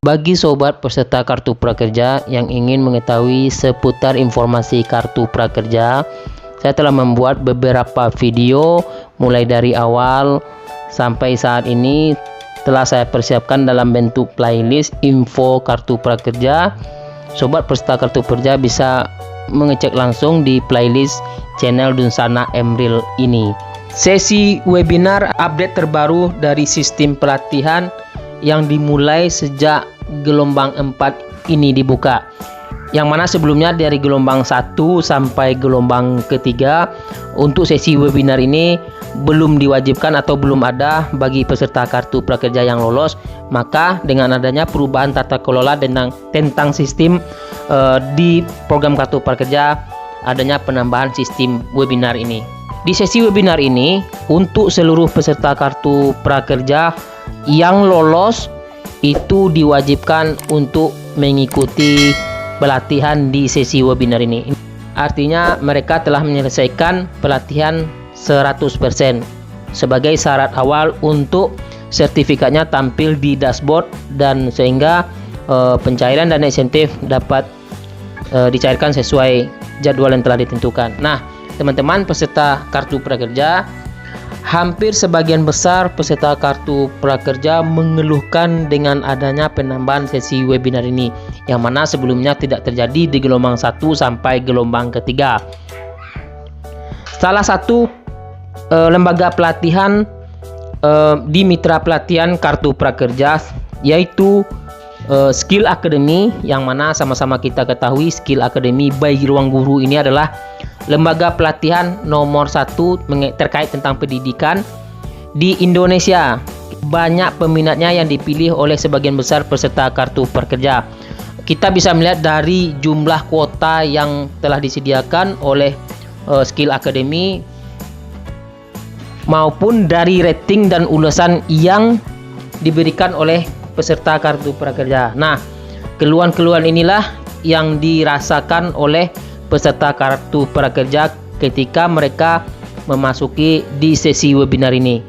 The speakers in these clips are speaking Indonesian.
Bagi sobat peserta kartu prakerja yang ingin mengetahui seputar informasi kartu prakerja, saya telah membuat beberapa video mulai dari awal sampai saat ini telah saya persiapkan dalam bentuk playlist info kartu prakerja. Sobat peserta kartu prakerja bisa mengecek langsung di playlist channel Dunsana Emril ini. Sesi webinar update terbaru dari sistem pelatihan yang dimulai sejak gelombang 4 ini dibuka, yang mana sebelumnya dari gelombang 1 sampai gelombang ketiga untuk sesi webinar ini belum diwajibkan atau belum ada bagi peserta kartu prakerja yang lolos. Maka dengan adanya perubahan tata kelola tentang sistem di program kartu prakerja, adanya penambahan sistem webinar ini. Di sesi webinar ini untuk seluruh peserta kartu prakerja yang lolos itu diwajibkan untuk mengikuti pelatihan di sesi webinar ini. Artinya mereka telah menyelesaikan pelatihan 100% sebagai syarat awal untuk sertifikatnya tampil di dashboard, dan sehingga pencairan dana insentif dapat dicairkan sesuai jadwal yang telah ditentukan. Nah, teman-teman peserta kartu prakerja, hampir sebagian besar peserta kartu prakerja mengeluhkan dengan adanya penambahan sesi webinar ini, yang mana sebelumnya tidak terjadi di gelombang 1 sampai gelombang ketiga. Salah satu lembaga pelatihan di mitra pelatihan kartu prakerja yaitu Skill Academy, yang mana sama-sama kita ketahui Skill Academy by Ruang Guru ini adalah lembaga pelatihan nomor 1 terkait tentang pendidikan di Indonesia. Banyak peminatnya yang dipilih oleh sebagian besar peserta kartu prakerja. Kita bisa melihat dari jumlah kuota yang telah disediakan oleh Skill Academy maupun dari rating dan ulasan yang diberikan oleh peserta kartu prakerja. Nah, keluhan-keluhan inilah yang dirasakan oleh peserta kartu prakerja ketika mereka memasuki di sesi webinar ini,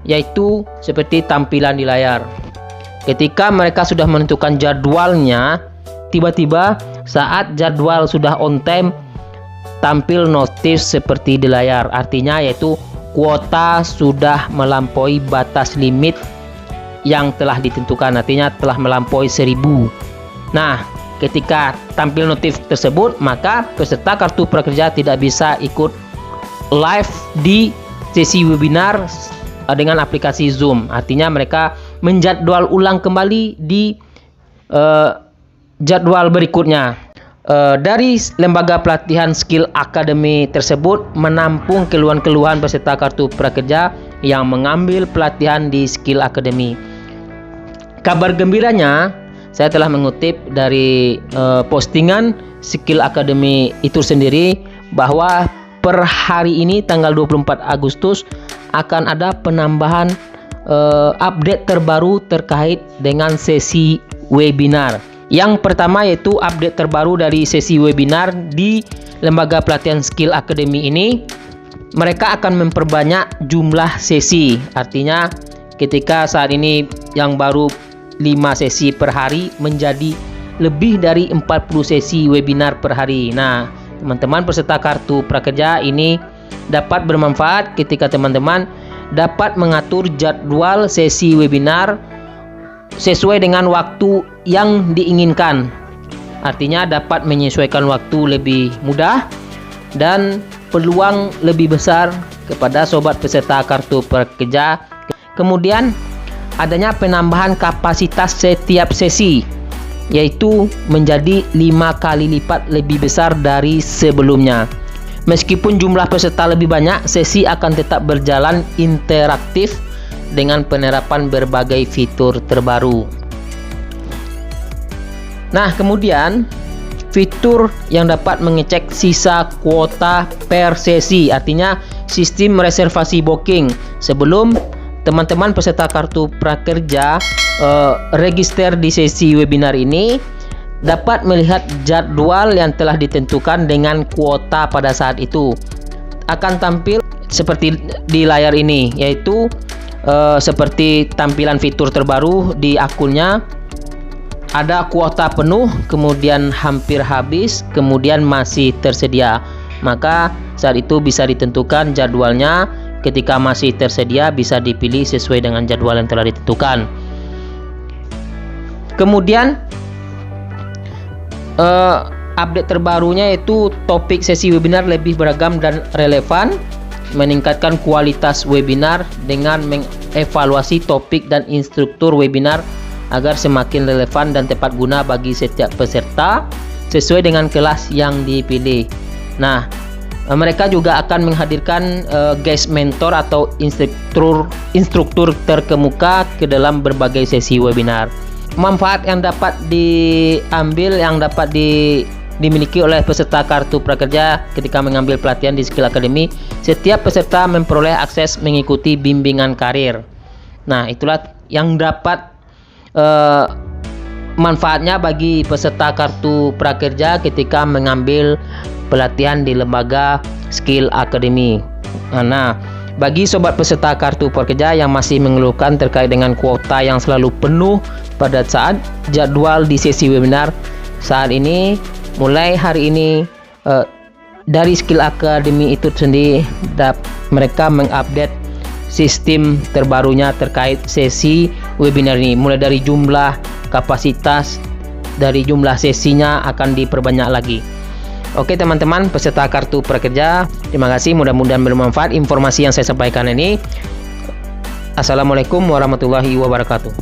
yaitu seperti tampilan di layar. Ketika mereka sudah menentukan jadwalnya, tiba-tiba saat jadwal sudah on time tampil notif seperti di layar, artinya yaitu kuota sudah melampaui batas limit yang telah ditentukan, artinya telah melampaui 1000. Nah, ketika tampil notif tersebut, maka peserta kartu prakerja tidak bisa ikut live di sesi webinar dengan aplikasi Zoom. Artinya mereka menjadwal ulang kembali di jadwal berikutnya. Dari lembaga pelatihan Skill Academy tersebut menampung keluhan-keluhan peserta kartu prakerja yang mengambil pelatihan di Skill Academy. Kabar gembiranya, saya telah mengutip dari postingan Skill Academy itu sendiri bahwa per hari ini tanggal 24 Agustus akan ada penambahan update terbaru terkait dengan sesi webinar. Yang pertama yaitu update terbaru dari sesi webinar di lembaga pelatihan Skill Academy ini, mereka akan memperbanyak jumlah sesi. Artinya ketika saat ini yang baru 5 sesi per hari menjadi lebih dari 40 sesi webinar per hari. Nah, teman-teman peserta kartu prakerja ini dapat bermanfaat ketika teman-teman dapat mengatur jadwal sesi webinar sesuai dengan waktu yang diinginkan. Artinya dapat menyesuaikan waktu lebih mudah dan peluang lebih besar kepada sobat peserta kartu prakerja. Kemudian adanya penambahan kapasitas setiap sesi, yaitu menjadi 5 kali lipat lebih besar dari sebelumnya. Meskipun jumlah peserta lebih banyak, sesi akan tetap berjalan interaktif dengan penerapan berbagai fitur terbaru. Nah, kemudian fitur yang dapat mengecek sisa kuota per sesi, artinya sistem reservasi booking. Sebelum teman-teman peserta kartu prakerja register di sesi webinar ini, dapat melihat jadwal yang telah ditentukan dengan kuota pada saat itu. Akan tampil seperti di layar ini, yaitu seperti tampilan fitur terbaru di akunnya, ada kuota penuh, kemudian hampir habis, kemudian masih tersedia. Maka saat itu bisa ditentukan jadwalnya. Ketika masih tersedia bisa dipilih sesuai dengan jadwal yang telah ditentukan. Kemudian update terbarunya yaitu topik sesi webinar lebih beragam dan relevan, meningkatkan kualitas webinar dengan mengevaluasi topik dan instruktur webinar agar semakin relevan dan tepat guna bagi setiap peserta sesuai dengan kelas yang dipilih. Nah, mereka juga akan menghadirkan guest mentor atau instruktur terkemuka ke dalam berbagai sesi webinar. Manfaat yang dapat diambil, yang dapat dimiliki oleh peserta Kartu Prakerja ketika mengambil pelatihan di Skill Academy, setiap peserta memperoleh akses mengikuti bimbingan karir. Nah, itulah yang dapat manfaatnya bagi peserta Kartu Prakerja ketika mengambil pelatihan di lembaga Skill Academy. Nah, bagi sobat peserta Kartu Prakerja yang masih mengeluhkan terkait dengan kuota yang selalu penuh pada saat jadwal di sesi webinar saat ini, mulai hari ini dari Skill Academy itu sendiri mereka mengupdate sistem terbarunya terkait sesi webinar ini, mulai dari jumlah, kapasitas, dari jumlah sesinya akan diperbanyak lagi. Oke teman-teman peserta Kartu Prakerja, terima kasih, mudah-mudahan bermanfaat informasi yang saya sampaikan ini. Assalamualaikum warahmatullahi wabarakatuh.